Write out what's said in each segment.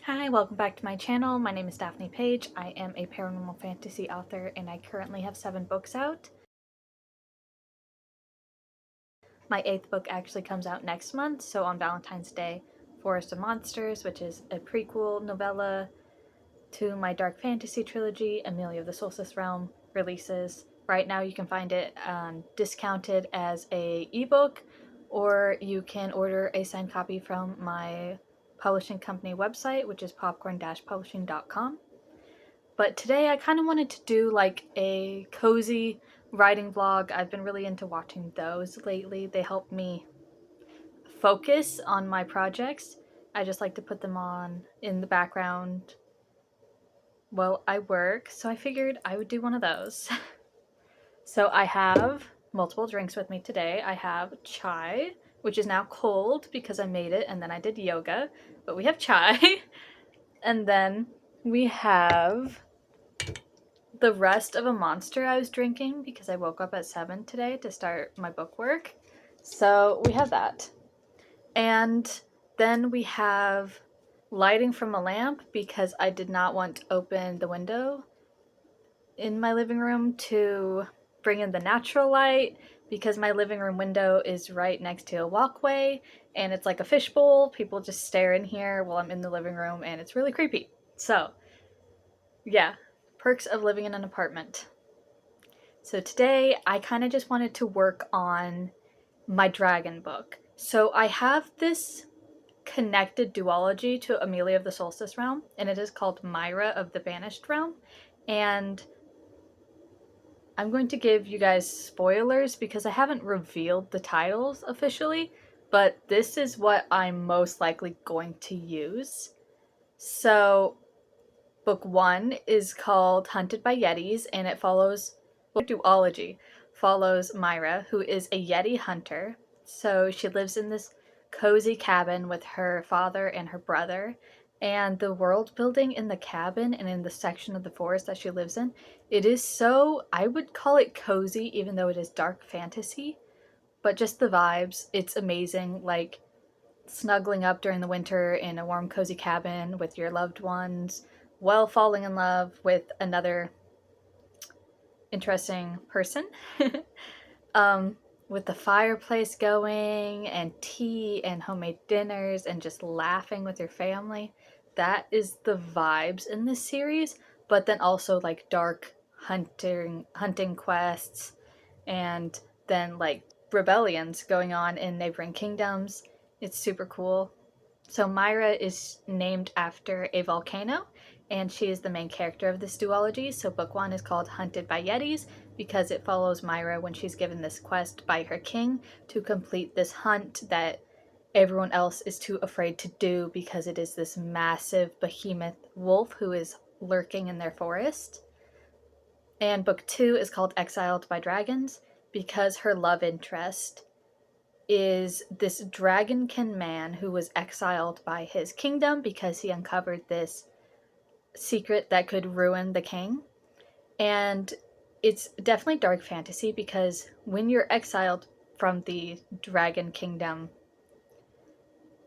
Hi, welcome back to my channel. My name is Daphne Page. I am a paranormal fantasy author and I currently have 7 books out. My 8th book actually comes out next month, so on Valentine's Day, Forest of Monsters, which is a prequel novella to my dark fantasy trilogy, Amelia of the Solstice Realm, releases. Right now you can find it discounted as a ebook, or you can order a signed copy from my publishing company website, which is popcorn-publishing.com. But today I kind of wanted to do like a cozy writing vlog. I've been really into watching those lately. They help me focus on my projects. I just like to put them on in the background while I work, so I figured I would do one of those. So I have multiple drinks with me today. I have chai, which is now cold because I made it and then I did yoga, but we have chai. And then we have the rest of a monster I was drinking because I woke up at 7 today to start my book work. So we have that. And then we have lighting from a lamp because I did not want to open the window in my living room to bring in the natural light because my living room window is right next to a walkway and it's like a fishbowl. People just stare in here while I'm in the living room and it's really creepy. So, yeah, perks of living in an apartment. So today I kind of just wanted to work on my dragon book. So I have this connected duology to Amelia of the Solstice Realm, and it is called Myra of the Banished Realm. And I'm going to give you guys spoilers because I haven't revealed the titles officially, but this is what I'm most likely going to use. So book 1 is called Hunted by Yetis, and it follows, well, duology follows Myra, who is a Yeti hunter. So she lives in this cozy cabin with her father and her brother. And the world building in the cabin and in the section of the forest that she lives in, it is so, I would call it cozy, even though it is dark fantasy. But just the vibes, it's amazing. Like snuggling up during the winter in a warm, cozy cabin with your loved ones, while falling in love with another interesting person. um, with the fireplace going and tea and homemade dinners and just laughing with your family. That is the vibes in this series, but then also like dark hunting quests and then like rebellions going on in neighboring kingdoms. It's super cool. So Myra is named after a volcano, and she is the main character of this duology. So book 1 is called Hunted by Yetis because it follows Myra when she's given this quest by her king to complete this hunt that everyone else is too afraid to do because it is this massive behemoth wolf who is lurking in their forest. And book 2 is called Exiled by Dragons because her love interest is this dragonkin man who was exiled by his kingdom because he uncovered this secret that could ruin the king. And it's definitely dark fantasy because when you're exiled from the dragon kingdom,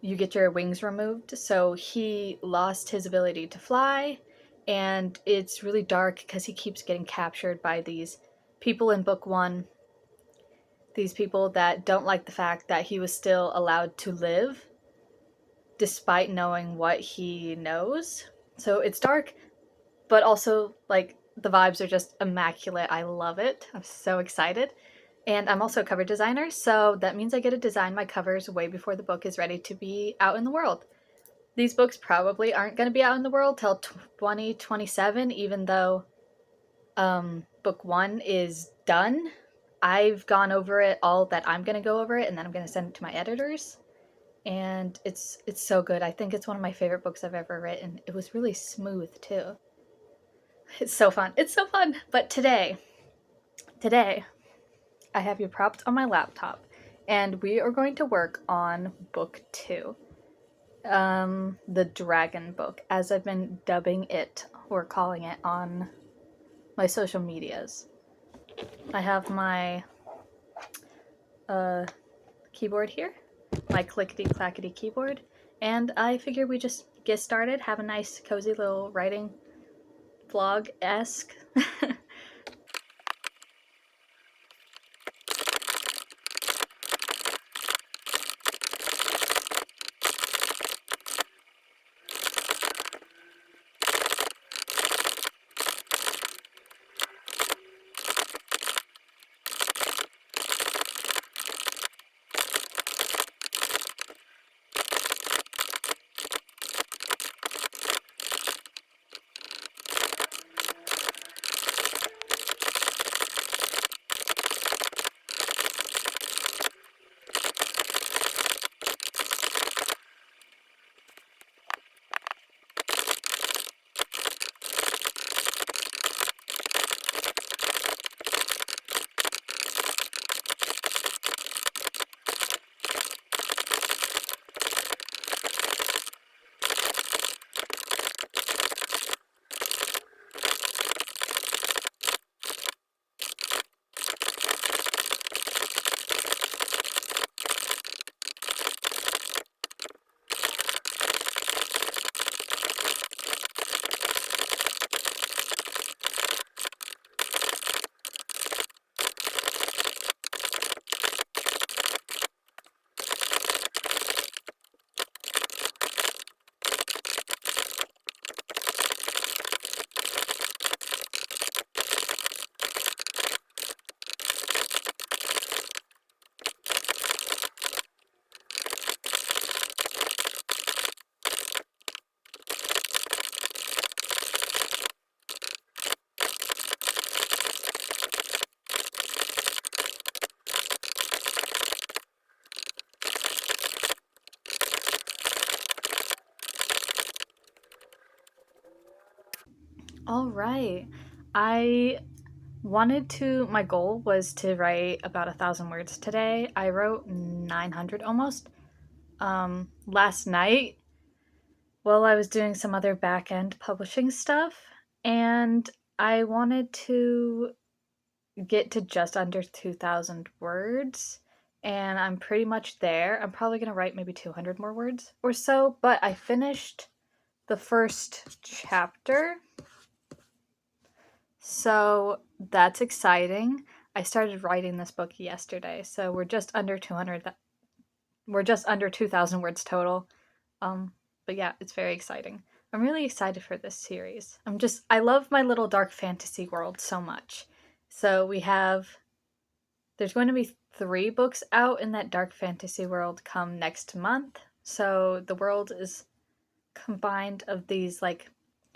you get your wings removed. So he lost his ability to fly, and it's really dark because he keeps getting captured by these people in book 1, these people that don't like the fact that he was still allowed to live despite knowing what he knows. So it's dark, but also like the vibes are just immaculate. I love it. I'm so excited. And I'm also a cover designer, so that means I get to design my covers way before the book is ready to be out in the world. These books probably aren't going to be out in the world till 2027, even though book 1 is done. I've gone over it all that I'm going to go over it, and then I'm going to send it to my editors. And it's so good. I think it's one of my favorite books I've ever written. It was really smooth too. It's so fun. It's so fun. But today, I have you propped on my laptop, and we are going to work on book 2. The dragon book, as I've been dubbing it or calling it on my social medias. I have my keyboard here, my clickety clackety keyboard, and I figure we just get started, have a nice, cozy little writing vlog-esque. All right. I my goal was to write about 1,000 words today. I wrote 900 almost. Last night while I was doing some other back end publishing stuff, and I wanted to get to just under 2,000 words, and I'm pretty much there. I'm probably going to write maybe 200 more words or so, but I finished the first chapter. So that's exciting. I started writing this book yesterday, so we're just under 200. We're just under 2,000 words total. But yeah, it's very exciting. I'm really excited for this series. I love my little dark fantasy world so much. So there's going to be 3 books out in that dark fantasy world come next month. So the world is combined of these like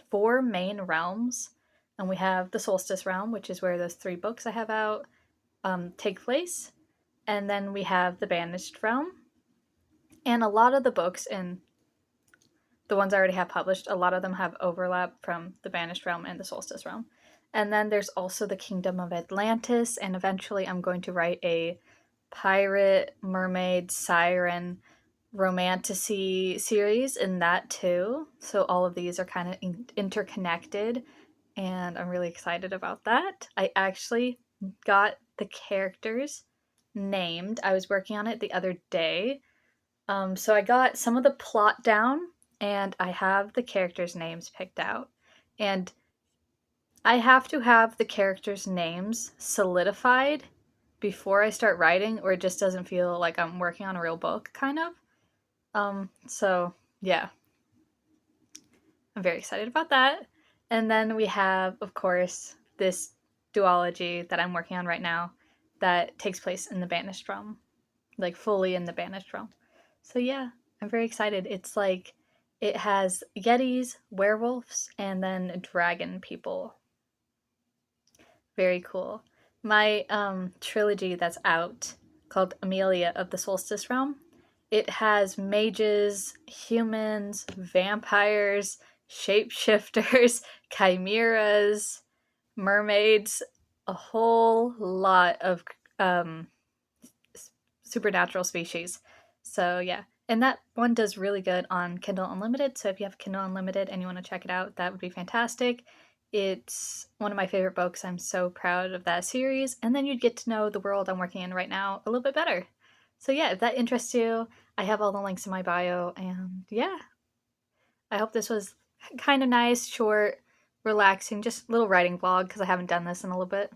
4 main realms. And we have the Solstice realm, which is where those 3 books I have out take place. And then we have the Banished realm. And a lot of the books in the ones I already have published, a lot of them have overlap from the Banished realm and the Solstice realm. And then there's also the Kingdom of Atlantis, and eventually I'm going to write a pirate, mermaid, siren, romantasy series in that too. So all of these are kind of interconnected, and I'm really excited about that. I actually got the characters named. I was working on it the other day. So I got some of the plot down, and I have the characters' names picked out. And I have to have the characters' names solidified before I start writing, or it just doesn't feel like I'm working on a real book, kind of. So yeah, I'm very excited about that. And then we have, of course, this duology that I'm working on right now that takes place in the Banished realm, like fully in the Banished realm. So yeah, I'm very excited. It's like it has yetis, werewolves, and then dragon people. Very cool. My trilogy that's out called Amelia of the Solstice Realm. It has mages, humans, vampires, shapeshifters, chimeras, mermaids, a whole lot of um, supernatural species. So yeah, and that one does really good on Kindle Unlimited. So if you have Kindle Unlimited and you want to check it out, that would be fantastic. It's one of my favorite books. I'm so proud of that series. And then you'd get to know the world I'm working in right now a little bit better. So yeah, if that interests you, I have all the links in my bio. And yeah, I hope this was kind of nice, short, relaxing, just little writing vlog because I haven't done this in a little bit.